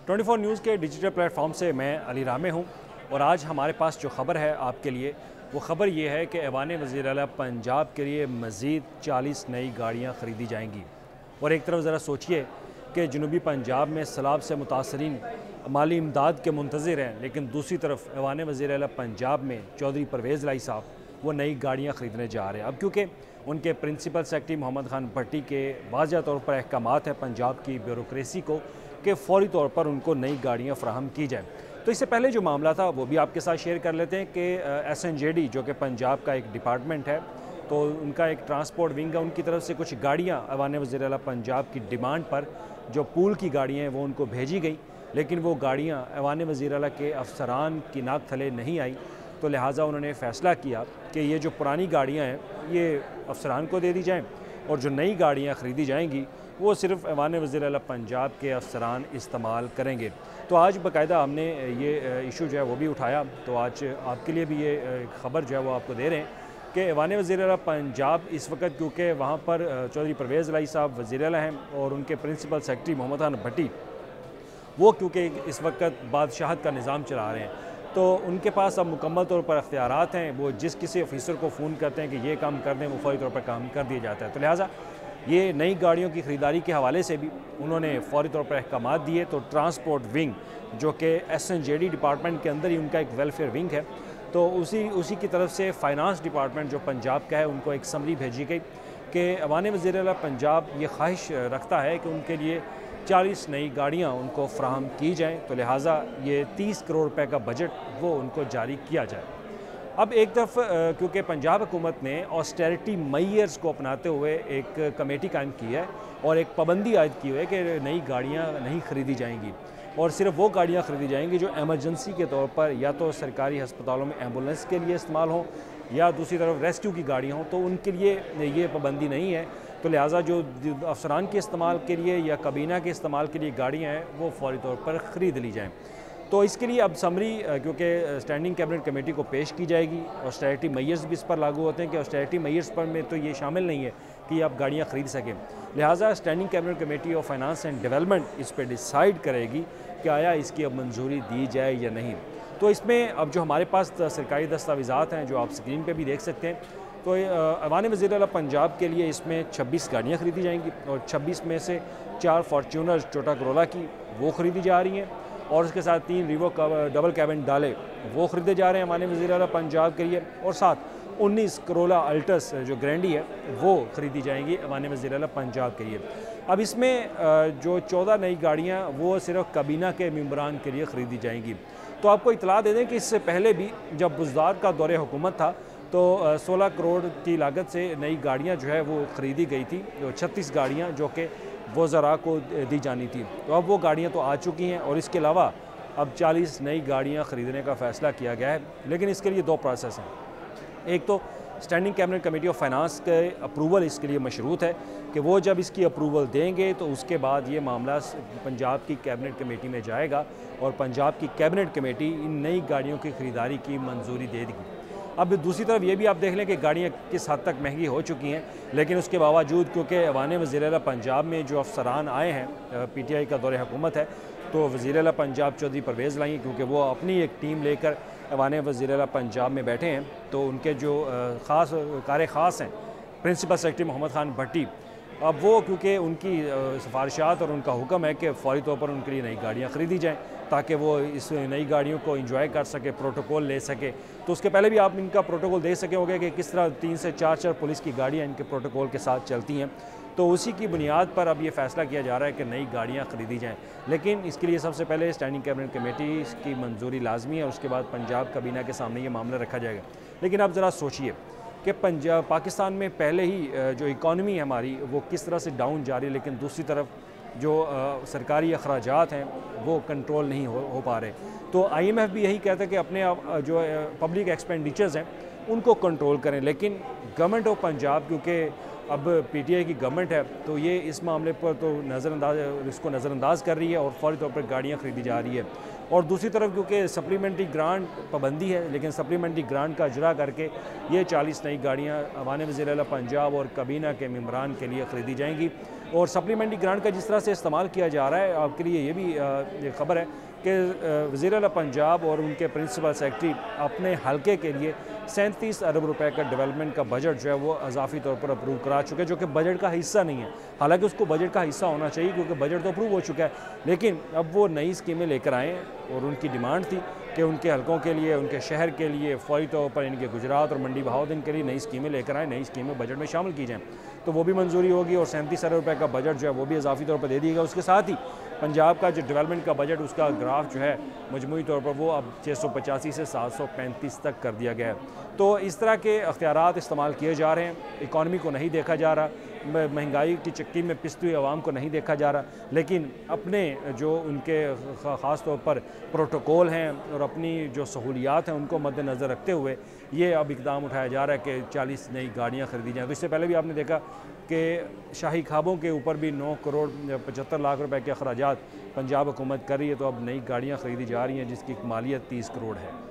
24 news के digital platform से मैं अली रामे हूँ और आज हमारे पास जो ख़बर है आपके लिए वो ख़बर ये है कि ऐवान वज़ीर आला पंजाब के लिए मज़ीद 40 नई गाड़ियाँ ख़रीदी जाएंगी। और एक तरफ ज़रा सोचिए कि जनूबी पंजाब में सैलाब से मुतासरीन माली इमदाद के मुंतज़िर हैं, लेकिन दूसरी तरफ ऐवान वज़ीर आला पंजाब में चौधरी परवेज़ लाई साहब वो नई गाड़ियाँ ख़रीदने जा रहे हैं। अब क्योंकि उनके प्रिंसिपल सेक्रेटरी मोहम्मद खान भट्टी के वाज़ह तौर पर अहकामात हैं पंजाब की ब्यूरोक्रेसी को कि फ़ौरी तौर पर उनको नई गाड़ियाँ फ़राहम की जाएँ। तो इससे पहले जो मामला था वो भी आपके साथ शेयर कर लेते हैं कि SNJD जो कि पंजाब का एक डिपार्टमेंट है, तो उनका एक ट्रांसपोर्ट विंग है, उनकी तरफ से कुछ गाड़ियाँ ऐवान वज़ीर आला पंजाब की डिमांड पर जो पूल की गाड़ियाँ हैं वो उनको भेजी गई, लेकिन वो गाड़ियाँ ऐवान वज़ीर आला के अफसरान की नाक थले नहीं आई। तो लिहाजा उन्होंने फ़ैसला किया कि ये जो पुरानी गाड़ियाँ हैं ये अफसरान को दे दी जाएँ और जो नई गाड़ियाँ ख़रीदी जाएंगी वो सिर्फ ऐवान वज़ीर आला पंजाब के अफसरान इस्तेमाल करेंगे। तो आज बाकायदा हमने ये इशू जो है वो भी उठाया, तो आज आपके लिए भी ये ख़बर जो है वो आपको दे रहे हैं कि ऐवान वज़ीर आला पंजाब इस वक्त, क्योंकि वहाँ पर चौधरी परवेज़ लाई साहब वज़ीर आला हैं और उनके प्रिंसिपल सेक्रेटरी मोहम्मद खान भट्टी वो क्योंकि इस वक्त बादशाहत का निज़ाम चला रहे हैं, तो उनके पास अब मुकम्मल तौर पर अख्तियारात हैं। वो जिस किसी ऑफिसर को फ़ोन करते हैं कि ये काम कर दें, वो फौरी तौर पर काम कर दिया जाता है। तो लिहाजा ये नई गाड़ियों की ख़रीदारी के हवाले से भी उन्होंने फौरी तौर पर अहकामात दिए। तो ट्रांसपोर्ट विंग जो कि SNJD डिपार्टमेंट के अंदर ही उनका एक वेलफेयर विंग है, तो उसी की तरफ से फ़ाइनांस डिपार्टमेंट जो पंजाब का है उनको एक समरी भेजी गई कि ऐवान वज़ीर आला पंजाब ये ख्वाहिश रखता है कि उनके लिए 40 नई गाड़ियाँ उनको फ़राहम की जाएँ। तो लिहाजा ये 30 करोड़ रुपए का बजट वो उनको जारी किया जाए। अब एक तरफ क्योंकि पंजाब हुकूमत ने ऑस्टेरिटी मेयर्स को अपनाते हुए एक कमेटी कायम की है और एक पाबंदी आयद की हुई है कि नई गाड़ियाँ नहीं ख़रीदी जाएंगी और सिर्फ वो गाड़ियाँ ख़रीदी जाएंगी जो एमरजेंसी के तौर पर या तो सरकारी हस्पतालों में एम्बुलेंस के लिए इस्तेमाल हों या दूसरी तरफ रेस्क्यू की गाड़ियाँ हों, तो उनके लिए ये पाबंदी नहीं है। तो लिहाजा जो अफसरान के इस्तेमाल के लिए या काबीना के इस्तेमाल के लिए गाड़ियाँ हैं वो फौरी तौर पर ख़रीद ली जाएँ। तो इसके लिए अब समरी क्योंकि स्टैंडिंग कैबिनेट कमेटी को पेश की जाएगी। ऑस्टेरिटी मेयर्स भी इस पर लागू होते हैं कि ऑस्टेरिटी मेयर्स पर में तो ये शामिल नहीं है कि आप गाड़ियाँ ख़रीद सकें। लिहाजा standing cabinet committee of finance and development इस पर डिसाइड करेगी कि आया इसकी अब मंजूरी दी जाए या नहीं। तो इसमें अब जो हमारे पास सरकारी दस्तावेज़ात हैं जो आप स्क्रीन पर भी देख सकते हैं, तो ऐवान वज़ीर आला पंजाब के लिए इसमें 26 गाड़ियाँ ख़रीदी जाएंगी और 26 में से 4 फॉर्च्यूनर टोयोटा करोला की वो ख़रीदी जा रही हैं और उसके साथ 3 रिवो डबल कैबिन डाले वो ख़रीदे जा रहे हैं ऐवान वज़ीर आला पंजाब के लिए, और साथ 19 करोला अल्टस जो ग्रैंडी है वो ख़रीदी जाएंगी ऐवान वज़ीर आला पंजाब के लिए। अब इसमें जो 14 नई गाड़ियाँ वो सिर्फ काबीना के मेंबरान के लिए ख़रीदी जाएंगी। तो आपको इतला दे दें कि इससे पहले भी जब बुज़दार का दौरे हुकूमत था तो 16 करोड़ की लागत से नई गाड़ियाँ जो है वो ख़रीदी गई थी, जो 36 गाड़ियाँ जो कि वो ज़रा को दी जानी थी। तो अब वो गाड़ियाँ तो आ चुकी हैं और इसके अलावा अब 40 नई गाड़ियाँ ख़रीदने का फ़ैसला किया गया है, लेकिन इसके लिए 2 प्रोसेस हैं। एक तो standing cabinet committee of finance के अप्रूवल इसके लिए मशरूत है कि वो जब इसकी अप्रूवल देंगे तो उसके बाद ये मामला पंजाब की कैबिनेट कमेटी में जाएगा और पंजाब की कैबिनेट कमेटी इन नई गाड़ियों की ख़रीदारी की मंजूरी दे देगी। अब दूसरी तरफ ये भी आप देख लें कि गाड़ियाँ किस हद तक महंगी हो चुकी हैं, लेकिन उसके बावजूद क्योंकि ऐवान वज़ीर आला पंजाब में जो अफसरान आए हैं, PTI का दौरे हुकूमत है, तो वज़ीर आला पंजाब चौधरी परवेज़ लाई क्योंकि वो अपनी एक टीम लेकर ऐवान वज़ीर आला पंजाब में बैठे हैं, तो उनके जो ख़ास हैं प्रिंसिपल सेक्रेटरी मोहम्मद खान भट्टी, अब वो क्योंकि उनकी सिफारिशात और उनका हुक्म है कि फ़ौरी तौर पर उनके लिए नई गाड़ियाँ ख़रीदी जाएँ ताकि वो इस नई गाड़ियों को एंजॉय कर सके, प्रोटोकॉल ले सके। तो उसके पहले भी आप इनका प्रोटोकॉल देख सके होंगे कि किस तरह 3 से 4 पुलिस की गाड़ियाँ इनके प्रोटोकॉल के साथ चलती हैं। तो उसी की बुनियाद पर अब ये फ़ैसला किया जा रहा है कि नई गाड़ियाँ ख़रीदी जाएँ, लेकिन इसके लिए सबसे पहले स्टैंडिंग कैबिनेट कमेटी की मंजूरी लाजमी है, उसके बाद पंजाब काबीना के सामने ये मामला रखा जाएगा। लेकिन आप ज़रा सोचिए कि पाकिस्तान में पहले ही जो इकॉनमी है हमारी वो किस तरह से डाउन जा रही है, लेकिन दूसरी तरफ जो सरकारी अखराजात हैं वो कंट्रोल नहीं हो पा रहे। तो IMF भी यही कहता है कि अपने जो पब्लिक एक्सपेंडिचर्स हैं उनको कंट्रोल करें, लेकिन गवर्नमेंट ऑफ पंजाब क्योंकि अब PTI की गवर्नमेंट है तो ये इस मामले पर तो इसको नज़रअंदाज कर रही है और फौरी तौर पर गाड़ियाँ ख़रीदी जा रही है। और दूसरी तरफ क्योंकि सप्लीमेंट्री ग्रांट पाबंदी है, लेकिन सप्लीमेंट्री ग्रांट का इजरा करके ये 40 नई गाड़ियाँ ऐवान वज़ीर आला पंजाब और काबीना के मेंबरान के लिए ख़रीदी जाएंगी। और सप्लीमेंट्री ग्रांट का जिस तरह से इस्तेमाल किया जा रहा है, आपके लिए ये भी ख़बर है कि वज़ीर आला पंजाब और उनके प्रिंसिपल सेक्रेटरी अपने हलके के लिए 37 अरब रुपए का डेवलपमेंट का बजट जो है वो इजाफी तौर पर अप्रूव करा चुके हैं, जो कि बजट का हिस्सा नहीं है। हालांकि उसको बजट का हिस्सा होना चाहिए क्योंकि बजट तो अप्रूव हो चुका है, लेकिन अब वो नई स्कीमें लेकर आए हैं और उनकी डिमांड थी कि उनके हलकों के लिए, उनके शहर के लिए फौरी तौर पर इनके गुजरात और मंडी बहाउद्दीन के लिए नई स्कीमें लेकर आए, नई स्कीमें बजट में शामिल की जाएँ, तो वो भी मंजूरी होगी और 37 अरब रुपये का बजट जो है वो भी इजाफी तौर पर दे दिएगा। उसके साथ ही पंजाब का जो डेवलपमेंट का बजट, उसका ग्राफ जो है मजमूई तौर पर वो अब 685 से 735 तक कर दिया गया है। तो इस तरह के अख्तियारात इस्तेमाल किए जा रहे हैं, इकॉनमी को नहीं देखा जा रहा, महंगाई की चक्की में पिसती हुई आवाम को नहीं देखा जा रहा, लेकिन अपने जो उनके ख़ास तौर पर प्रोटोकॉल हैं और अपनी जो सहूलियात हैं उनको मद्देनज़र रखते हुए ये अब इकदाम उठाया जा रहा है कि 40 नई गाड़ियाँ ख़रीदी जाएँ। तो इससे पहले भी आपने देखा कि शाही ख्वाबों के ऊपर भी 9 करोड़ 75 लाख रुपए के अखराजात पंजाब हुकूमत कर रही है, तो अब नई गाड़ियाँ ख़रीदी जा रही हैं जिसकी मालियत 30 करोड़ है।